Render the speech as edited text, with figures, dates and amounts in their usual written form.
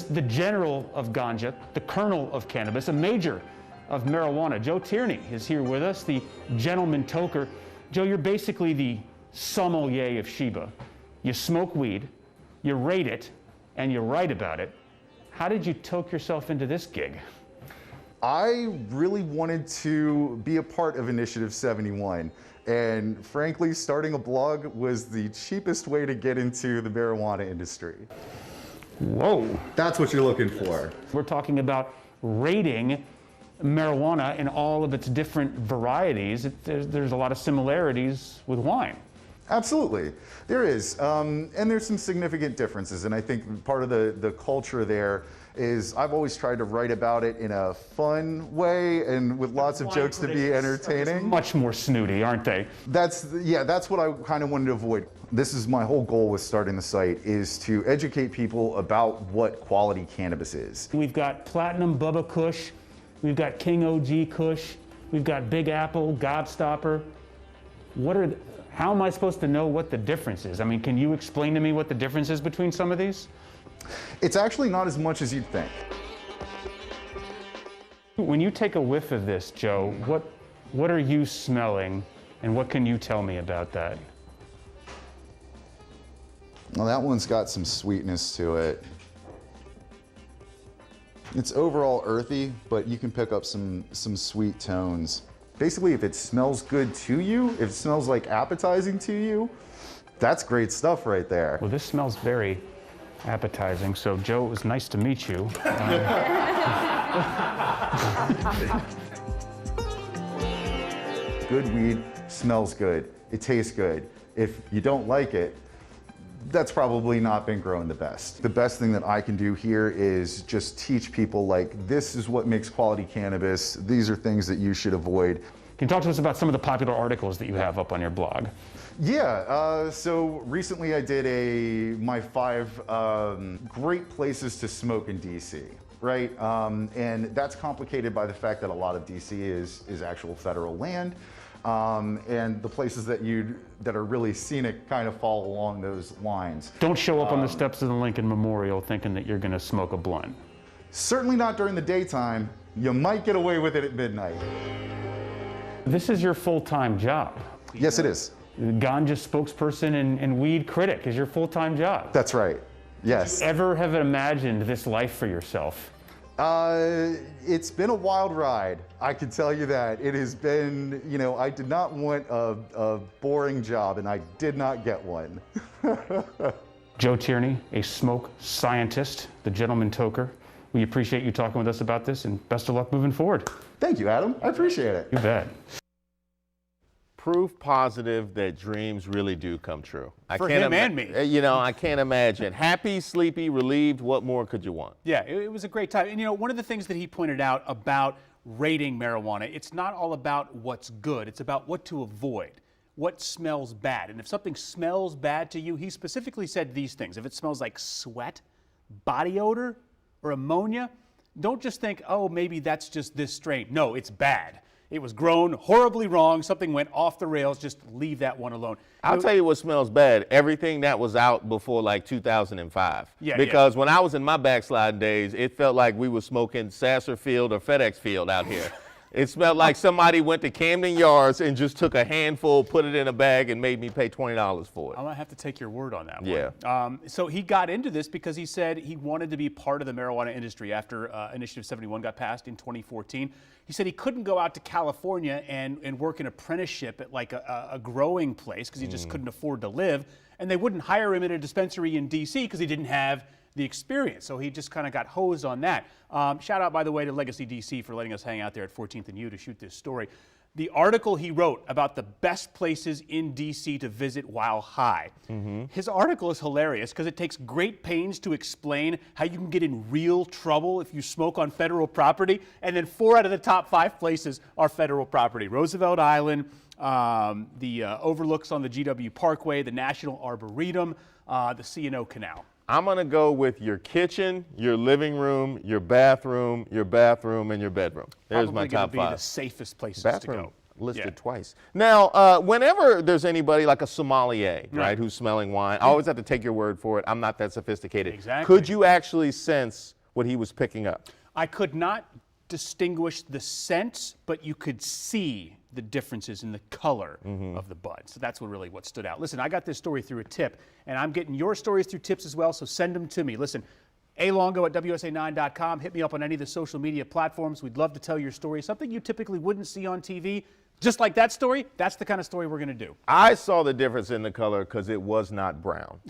this, the general of ganja, the colonel of cannabis, a major of marijuana. Joe Tierney is here with us, the gentleman toker. Joe, you're basically the sommelier of Sheba. You smoke weed, you rate it, and you write about it. How did you toke yourself into this gig? I really wanted to be a part of Initiative 71. And frankly, starting a blog was the cheapest way to get into the marijuana industry. Whoa. That's what you're looking for. We're talking about rating marijuana in all of its different varieties. There's a lot of similarities with wine. Absolutely, there is, and there's some significant differences, and I think part of the culture there is I've always tried to write about it in a fun way and with lots of jokes to be entertaining. Much more snooty, aren't they? That's what I kind of wanted to avoid. This is my whole goal with starting the site, is to educate people about what quality cannabis is. We've got Platinum Bubba Kush, we've got King OG Kush, we've got Big Apple, Gobstopper. How am I supposed to know what the difference is? I mean, can you explain to me what the difference is between some of these? It's actually not as much as you'd think. When you take a whiff of this, Joe, what are you smelling, and what can you tell me about that? Well, that one's got some sweetness to it. It's overall earthy, but you can pick up some sweet tones. Basically, if it smells good to you, if it smells like appetizing to you, that's great stuff right there. Well, this smells very appetizing. So, Joe, it was nice to meet you. Good weed smells good. It tastes good. If you don't like it, that's probably not been grown the best. The best thing that I can do here is just teach people, like, this is what makes quality cannabis. These are things that you should avoid. Can you talk to us about some of the popular articles that you have up on your blog? Yeah, so recently I did my 5 great places to smoke in DC, right? And that's complicated by the fact that a lot of DC is actual federal land. And the places that are really scenic kind of fall along those lines. Don't show up on the steps of the Lincoln Memorial thinking that you're going to smoke a blunt. Certainly not during the daytime. You might get away with it at midnight. This is your full-time job. Yes, it is. Ganja spokesperson and weed critic is your full-time job. That's right. Yes. Did you ever have imagined this life for yourself? It's been a wild ride. I can tell you that. It has been, I did not want a boring job, and I did not get one. Joe Tierney, a smoke scientist, the gentleman toker. We appreciate you talking with us about this, and best of luck moving forward. Thank you, Adam. I appreciate it. You bet. Proof positive that dreams really do come true. For him and me. I can't imagine. Happy, sleepy, relieved, what more could you want? Yeah, it was a great time. And one of the things that he pointed out about rating marijuana, it's not all about what's good, it's about what to avoid, what smells bad. And if something smells bad to you, he specifically said these things. If it smells like sweat, body odor, or ammonia, don't just think, oh, maybe that's just this strain. No, it's bad. It was grown horribly wrong. Something went off the rails. Just leave that one alone. I'll tell you what smells bad. Everything that was out before like 2005. Yeah, because when I was in my backsliding days, it felt like we were smoking Sasser Field or FedEx Field out here. It smelled like somebody went to Camden Yards and just took a handful, put it in a bag, and made me pay $20 for it. I'm going to have to take your word on that one. Yeah. So he got into this because he said he wanted to be part of the marijuana industry after Initiative 71 got passed in 2014. He said he couldn't go out to California and work an apprenticeship at like a growing place because he just couldn't afford to live. And they wouldn't hire him at a dispensary in D.C. because he didn't have the experience. So he just kind of got hosed on that. Shout out, by the way, to Legacy DC for letting us hang out there at 14th and U to shoot this story. The article he wrote about the best places in DC to visit while high. His article is hilarious because it takes great pains to explain how you can get in real trouble if you smoke on federal property. And then 4 out of the top 5 places are federal property. Roosevelt Island, the overlooks on the GW Parkway, the National Arboretum, the C&O Canal. I'm going to go with your kitchen, your living room, your bathroom, and your bedroom. There's my top 5. Probably going to be the safest places to go. listed twice. Now, whenever there's anybody like a sommelier, right, who's smelling wine, I always have to take your word for it. I'm not that sophisticated. Exactly. Could you actually sense what he was picking up? I could not distinguish the scent, but you could see the differences in the color of the bud. So that's what stood out. Listen, I got this story through a tip, and I'm getting your stories through tips as well, so send them to me. Listen, alongo@wsa9.com. Hit me up on any of the social media platforms. We'd love to tell your story, something you typically wouldn't see on TV. Just like that story, that's the kind of story we're going to do. I saw the difference in the color because it was not brown.